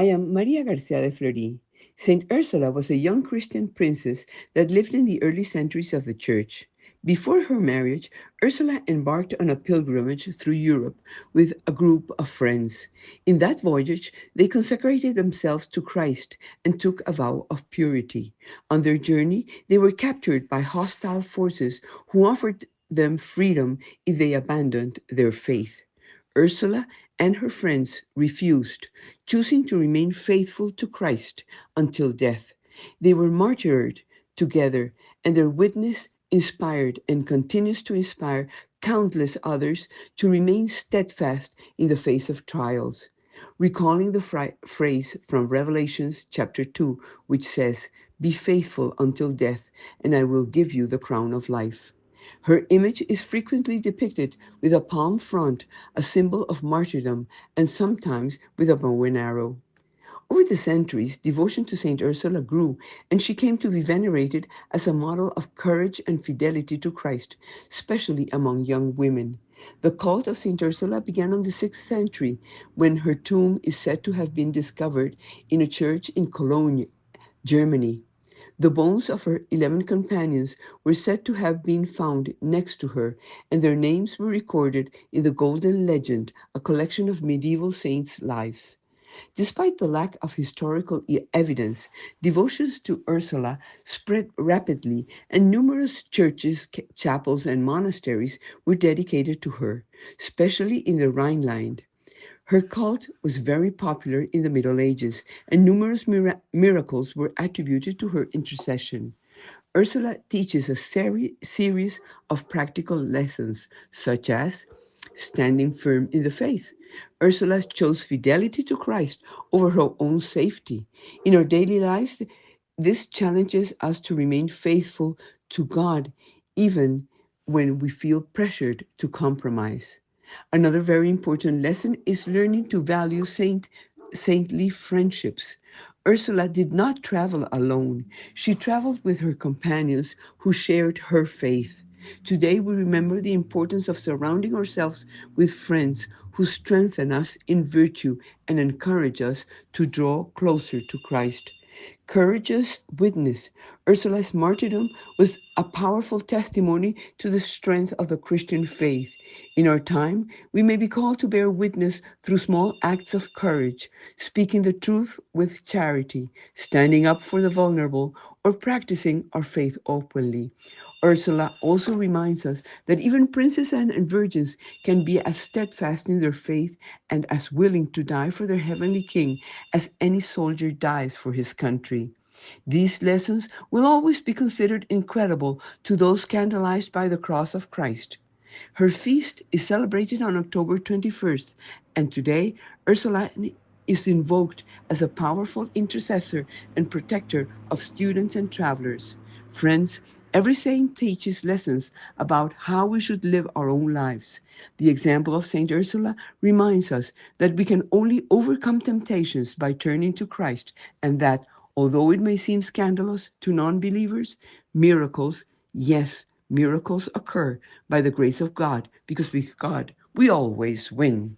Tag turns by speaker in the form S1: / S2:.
S1: I am Maria Garcia de Fleury. Saint Ursula was a young Christian princess that lived in the early centuries of the Church. Before her marriage, Ursula embarked on a pilgrimage through Europe with a group of friends. In that voyage, they consecrated themselves to Christ and took a vow of purity. On their journey, they were captured by hostile forces who offered them freedom if they abandoned their faith. Ursula and her friends refused, choosing to remain faithful to Christ until death. They were martyred together, and their witness inspired and continues to inspire countless others to remain steadfast in the face of trials. Recalling the phrase from Revelations chapter 2, which says, "Be faithful until death, and I will give you the crown of life." Her image is frequently depicted with a palm front, a symbol of martyrdom, and sometimes with a bow and arrow. Over the centuries, devotion to Saint Ursula grew, and she came to be venerated as a model of courage and fidelity to Christ, especially among young women. The cult of Saint Ursula began in the 6th century, when her tomb is said to have been discovered in a church in Cologne, Germany. The bones of her 11 companions were said to have been found next to her, and their names were recorded in the Golden Legend, a collection of medieval saints' lives. Despite the lack of historical evidence, devotions to Ursula spread rapidly, and numerous churches, chapels, and monasteries were dedicated to her, especially in the Rhineland. Her cult was very popular in the Middle Ages, and numerous miracles were attributed to her intercession. Ursula teaches a series of practical lessons, such as standing firm in the faith. Ursula chose fidelity to Christ over her own safety. In our daily lives, this challenges us to remain faithful to God, even when we feel pressured to compromise. Another very important lesson is learning to value saintly friendships. Ursula did not travel alone. She traveled with her companions who shared her faith. Today, we remember the importance of surrounding ourselves with friends who strengthen us in virtue and encourage us to draw closer to Christ. Courageous witness. Ursula's martyrdom was a powerful testimony to the strength of the Christian faith. In our time, we may be called to bear witness through small acts of courage, speaking the truth with charity, standing up for the vulnerable, or practicing our faith openly. Ursula also reminds us that even princes and virgins can be as steadfast in their faith and as willing to die for their heavenly King as any soldier dies for his country. These lessons will always be considered incredible to those scandalized by the cross of Christ. Her feast is celebrated on October 21st, and today Ursula is invoked as a powerful intercessor and protector of students and travelers. Friends, every saint teaches lessons about how we should live our own lives. The example of Saint Ursula reminds us that we can only overcome temptations by turning to Christ, and that, although it may seem scandalous to non-believers, miracles, yes, miracles occur by the grace of God, because with God, we always win.